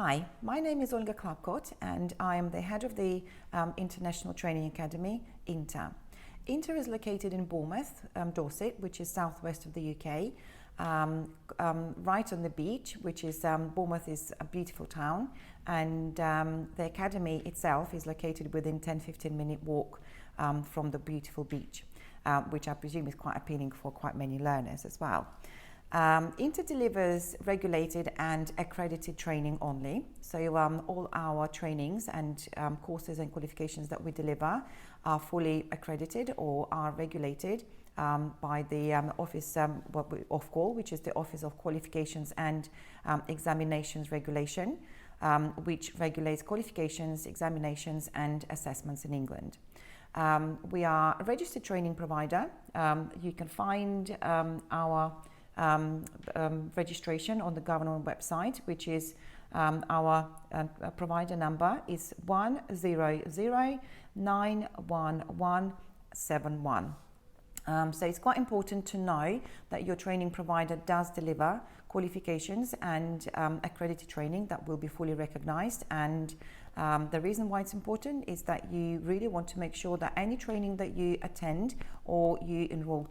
Hi, my name is Olga Klapkot and I am the head of the International Training Academy, INTA. INTA is located in Bournemouth, Dorset, which is southwest of the UK, right on the beach, which is, Bournemouth is a beautiful town, and the academy itself is located within 10-15 minute walk from the beautiful beach, which I presume is quite appealing for quite many learners as well. INTA delivers regulated and accredited training only. So all our trainings and courses and qualifications that we deliver are fully accredited or are regulated by the office Ofqual, which is the Office of Qualifications and Examinations Regulation, which regulates qualifications, examinations and assessments in England. We are a registered training provider. You can find our registration on the government website, which is our provider number is 100911171. So it's quite important to know that your training provider does deliver qualifications and accredited training that will be fully recognized. And the reason why it's important is that you really want to make sure that any training that you attend or you enroll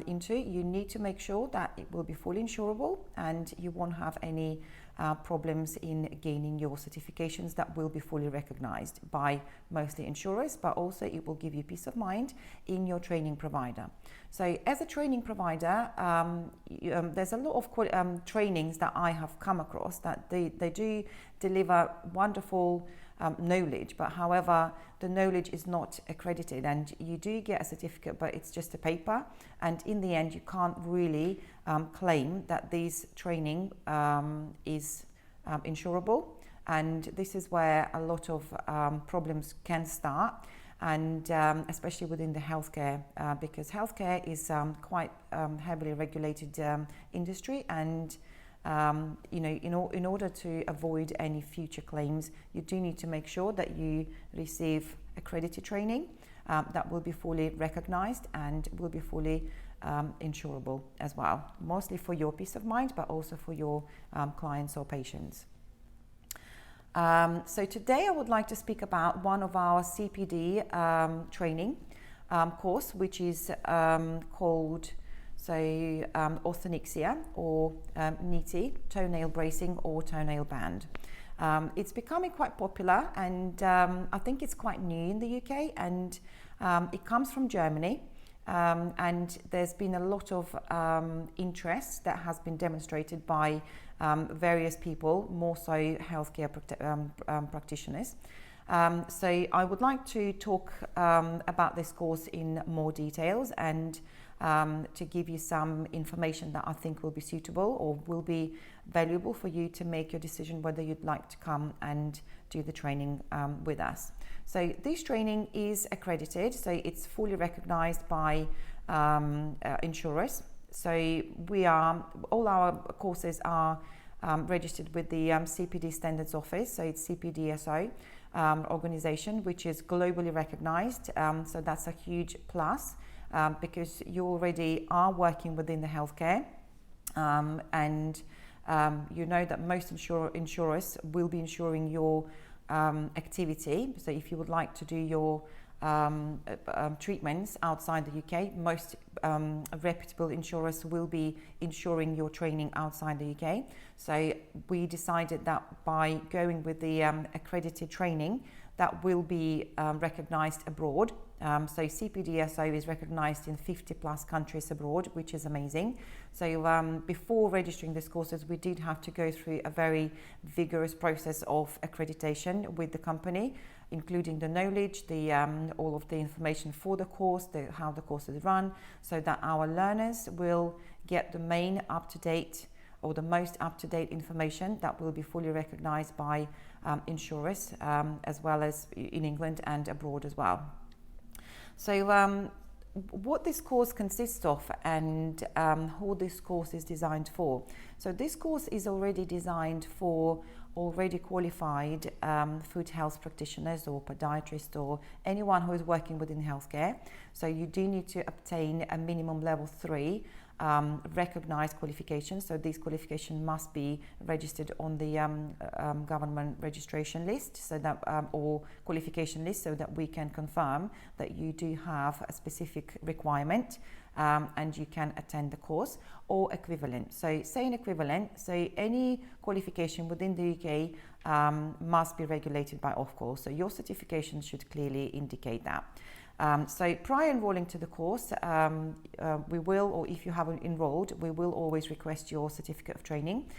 into, you need to make sure that it will be fully insurable and you won't have any problems in gaining your certifications that will be fully recognized by mostly insurers, but also it will give you peace of mind in your training provider. So as a training provider, there's a lot of trainings that I have come across that they do deliver wonderful knowledge, but however the knowledge is not accredited and you do get a certificate, but it's just a paper, and in the end you can't really claim that this training is insurable, and this is where a lot of problems can start, and especially within the healthcare, because healthcare is quite heavily regulated industry, and in order to avoid any future claims, you do need to make sure that you receive accredited training that will be fully recognized and will be fully insurable as well, mostly for your peace of mind, but also for your clients or patients. So today I would like to speak about one of our CPD training course, which is called Orthonyxia, or NiTi Toenail bracing or toenail band. It's becoming quite popular, and I think it's quite new in the UK, and it comes from Germany, and there's been a lot of interest that has been demonstrated by various people, more so healthcare practitioners. So I would like to talk about this course in more details and to give you some information that I think will be suitable or will be valuable for you to make your decision whether you'd like to come and do the training with us. So this training is accredited, so it's fully recognized by insurers. So all our courses are registered with the CPD Standards Office, so it's CPDSO organization, which is globally recognized. So that's a huge plus. Because you already are working within the healthcare, and you know that most insurers will be insuring your activity. So if you would like to do your treatments outside the UK, most reputable insurers will be insuring your training outside the UK. So we decided that by going with the accredited training, that will be recognized abroad. So CPDSO is recognized in 50 plus countries abroad, which is amazing. So before registering these courses, we did have to go through a very vigorous process of accreditation with the company, including the knowledge, all of the information for the course, how the course is run, so that our learners will get the main up-to-date or the most up-to-date information that will be fully recognized by insurers, as well as in England and abroad as well. So what this course consists of and who this course is designed for. So this course is already designed for already qualified foot health practitioners or podiatrists or anyone who is working within healthcare. So you do need to obtain a minimum level 3 recognized qualifications. So these qualifications must be registered on the government registration list, so that or qualification list, so that we can confirm that you do have a specific requirement and you can attend the course, or equivalent. So saying equivalent, so any qualification within the UK must be regulated by Ofqual. So your certification should clearly indicate that. So prior enrolling to the course, we will, or if you haven't enrolled, we will always request your certificate of training,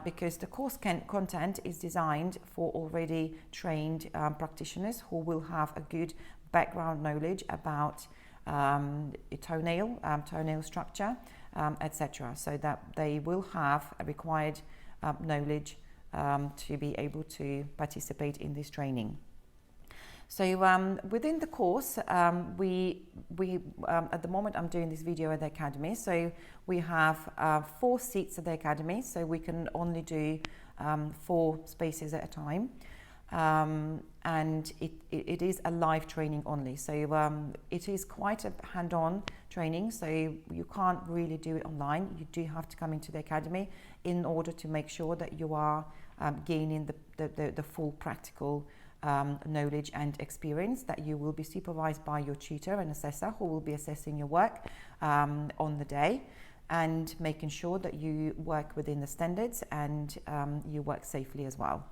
because the course content is designed for already trained practitioners who will have a good background knowledge about toenail structure, etc. So that they will have a required knowledge to be able to participate in this training. So within the course, we at the moment I'm doing this video at the Academy, so we have 4 seats at the Academy, so we can only do 4 spaces at a time, and it is a live training only, so it is quite a hand-on training, so you can't really do it online. You do have to come into the Academy in order to make sure that you are gaining the full practical knowledge and experience, that you will be supervised by your tutor and assessor who will be assessing your work on the day and making sure that you work within the standards and you work safely as well.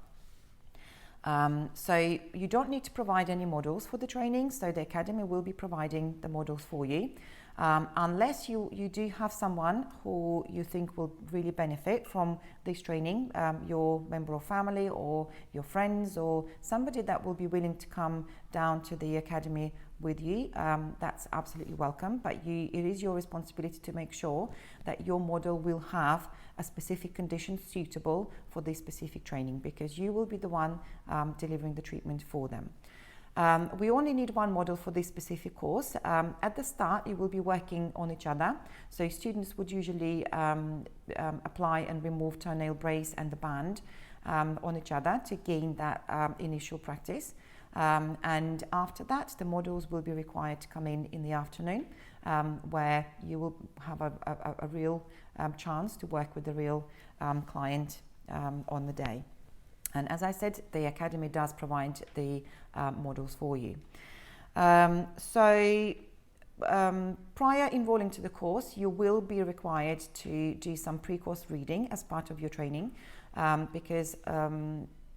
So you don't need to provide any models for the training, so the Academy will be providing the models for you. Unless you do have someone who you think will really benefit from this training, your member of family or your friends or somebody that will be willing to come down to the Academy with you, that's absolutely welcome, but it is your responsibility to make sure that your model will have a specific condition suitable for this specific training, because you will be the one delivering the treatment for them. We only need 1 model for this specific course. At the start, you will be working on each other. So students would usually apply and remove toenail brace and the band on each other to gain that initial practice. And after that, the models will be required to come in the afternoon, where you will have a real chance to work with the real client on the day. And as I said, the Academy does provide the models for you. Prior enrolling to the course, you will be required to do some pre-course reading as part of your training, because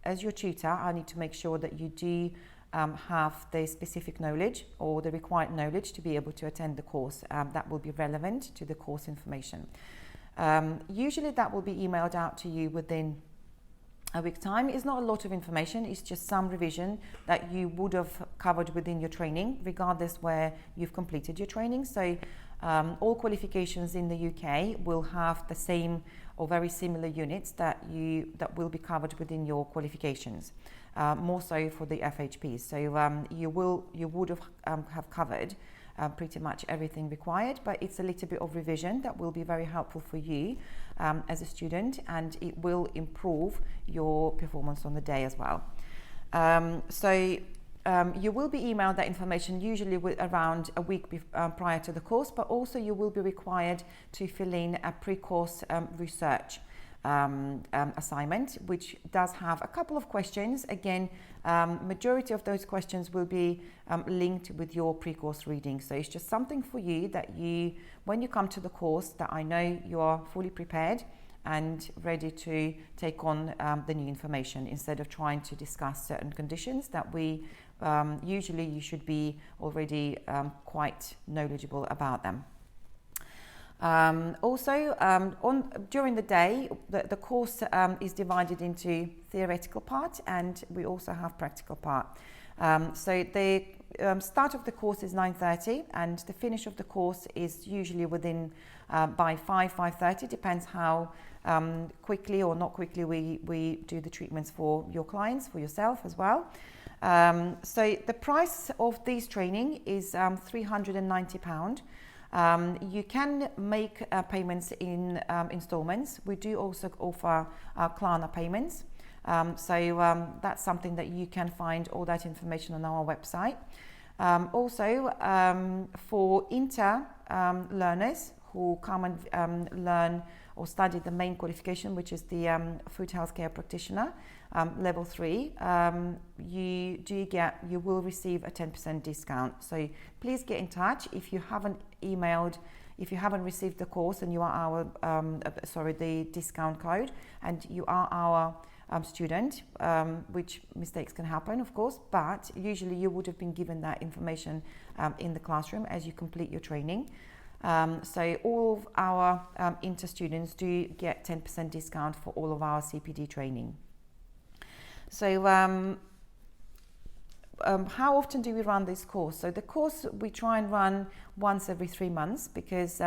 as your tutor, I need to make sure that you do have the specific knowledge or the required knowledge to be able to attend the course that will be relevant to the course information. Usually that will be emailed out to you within a week's time. It's not a lot of information, it's just some revision that you would have covered within your training, regardless where you've completed your training. So all qualifications in the UK will have the same or very similar units that will be covered within your qualifications, more so for the FHPs. So you would have covered pretty much everything required, but it's a little bit of revision that will be very helpful for you as a student, and it will improve your performance on the day as well. You will be emailed that information usually around a week prior to the course, but also you will be required to fill in a pre-course research assignment, which does have a couple of questions. Again, majority of those questions will be linked with your pre-course reading. So it's just something for you that when you come to the course, that I know you are fully prepared and ready to take on the new information, instead of trying to discuss certain conditions that usually you should be already quite knowledgeable about them. During the day, the course is divided into theoretical part, and we also have practical part. So the start of the course is 9:30, and the finish of the course is usually within by 5:30, depends how quickly or not quickly we do the treatments for your clients, for yourself as well. So the price of this training is £390. You can make payments in installments. We do also offer Klarna payments. That's something that you can find all that information on our website. For learners who come and learn or study the main qualification, which is the food healthcare practitioner, level 3, you will receive a 10% discount. So please get in touch if you haven't received the course and you are the discount code, and you are our student, which mistakes can happen, of course, but usually you would have been given that information in the classroom as you complete your training. So all of our inter students do get 10% discount for all of our CPD training. So how often do we run this course? So the course we try and run once every 3 months, because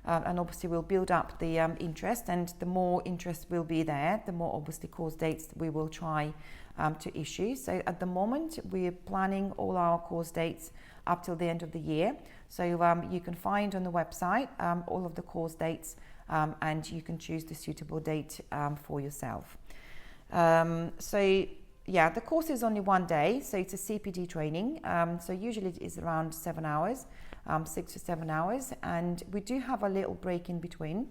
and obviously we'll build up the interest, and the more interest will be there, the more obviously course dates we will try to issue. So at the moment we're planning all our course dates up till the end of the year. So you can find on the website all of the course dates, and you can choose the suitable date for yourself. So yeah, the course is only 1 day, so it's a CPD training. So usually it is around 7 hours, 6 to 7 hours, and we do have a little break in between.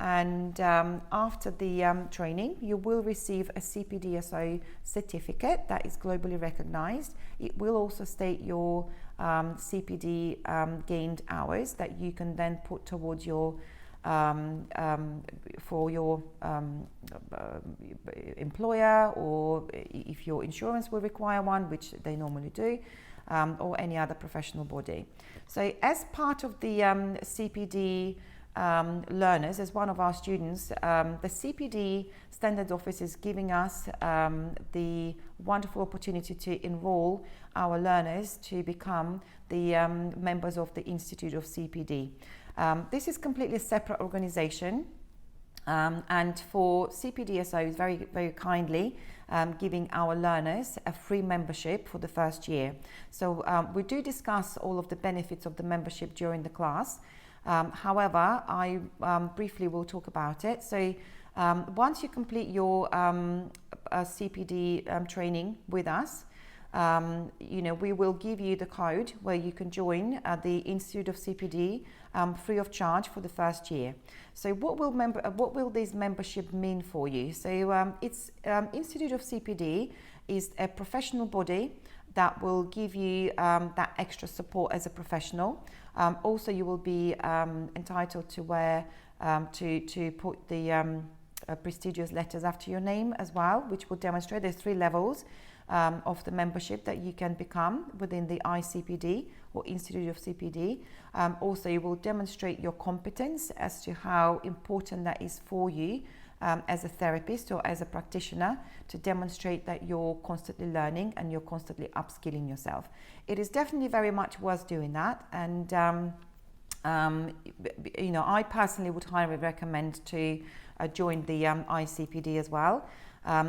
And after the training, you will receive a CPDSO certificate that is globally recognized. It will also state your CPD gained hours that you can then put towards your for your employer, or if your insurance will require one, which they normally do, or any other professional body. So as part of the CPD learners, as one of our students, the CPD Standards Office is giving us the wonderful opportunity to enroll our learners to become the members of the Institute of CPD. This is completely a separate organization, and for CPDSO is very, very kindly giving our learners a free membership for the first year. So we do discuss all of the benefits of the membership during the class. However, I briefly will talk about it. So once you complete your CPD training with us, we will give you the code where you can join the Institute of CPD free of charge for the first year. So what will this membership mean for you? So it's Institute of CPD is a professional body that will give you that extra support as a professional. Also, you will be entitled to wear to put the prestigious letters after your name as well, which will demonstrate there's 3 levels of the membership that you can become within the ICPD or Institute of CPD. Also, you will demonstrate your competence as to how important that is for you as a therapist or as a practitioner, to demonstrate that you're constantly learning and you're constantly upskilling yourself. It is definitely very much worth doing that, and I personally would highly recommend to join the ICPD as well.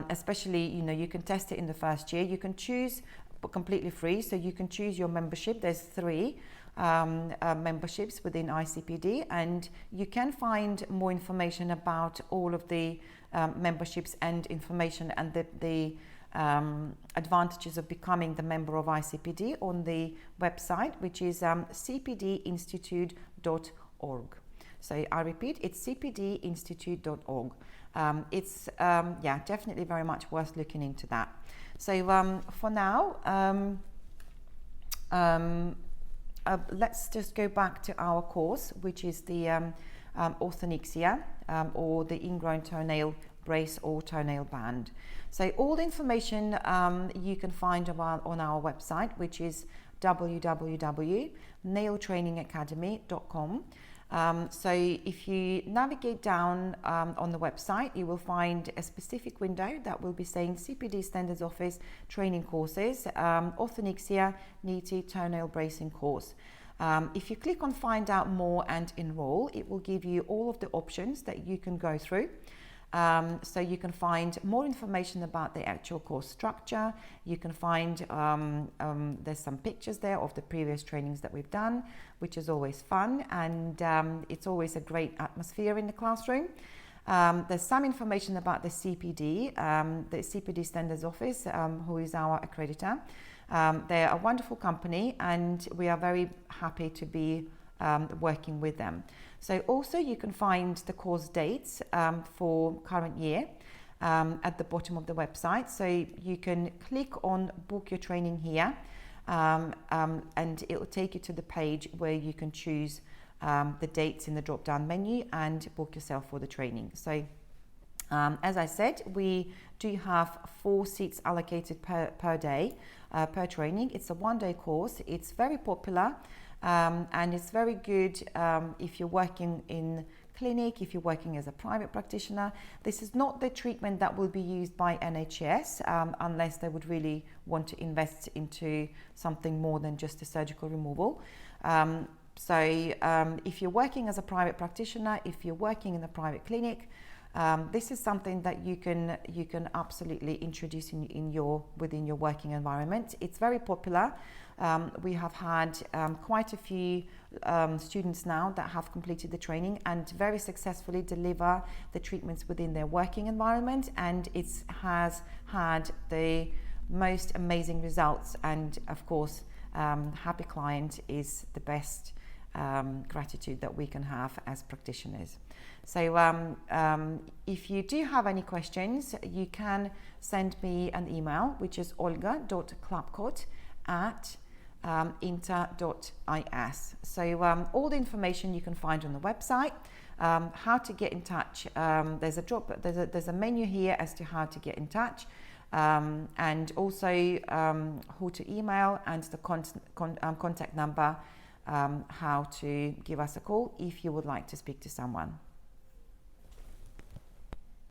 Especially, you can test it in the first year. You can choose completely free, so you can choose your membership. There's 3 memberships within ICPD, and you can find more information about all of the memberships and information and the advantages of becoming the member of ICPD on the website, which is cpdinstitute.org. So I repeat, it's cpdinstitute.org. It's definitely very much worth looking into that. So for now, let's just go back to our course, which is the Orthonyxia or the ingrown toenail brace or toenail band. So all the information you can find on our website, which is www.nailtrainingacademy.com. So if you navigate down on the website, you will find a specific window that will be saying CPD Standards Office Training Courses, Orthonyxia NiTi Toenail Bracing Course. If you click on Find Out More and Enroll, it will give you all of the options that you can go through. So you can find more information about the actual course structure. You can find there's some pictures there of the previous trainings that we've done, which is always fun, and it's always a great atmosphere in the classroom. There's some information about the CPD Standards Office, who is our accreditor. They're a wonderful company, and we are very happy to be working with them. So also you can find the course dates for current year at the bottom of the website. So you can click on book your training here, and it will take you to the page where you can choose the dates in the drop down menu and book yourself for the training. So as I said, we do have 4 seats allocated per day, per training. It's a 1-day course. It's very popular, and it's very good if you're working in clinic, if you're working as a private practitioner. This is not the treatment that will be used by NHS unless they would really want to invest into something more than just a surgical removal. So if you're working as a private practitioner, if you're working in a private clinic, this is something that you can absolutely introduce within your working environment. It's very popular. We have had quite a few students now that have completed the training and very successfully deliver the treatments within their working environment, and it has had the most amazing results. And of course, happy client is the best gratitude that we can have as practitioners. So if you do have any questions, you can send me an email, which is olga.klapkot@inter.is. So all the information you can find on the website. How to get in touch, there's a menu here as to how to get in touch, and also who to email, and the contact number, how to give us a call if you would like to speak to someone.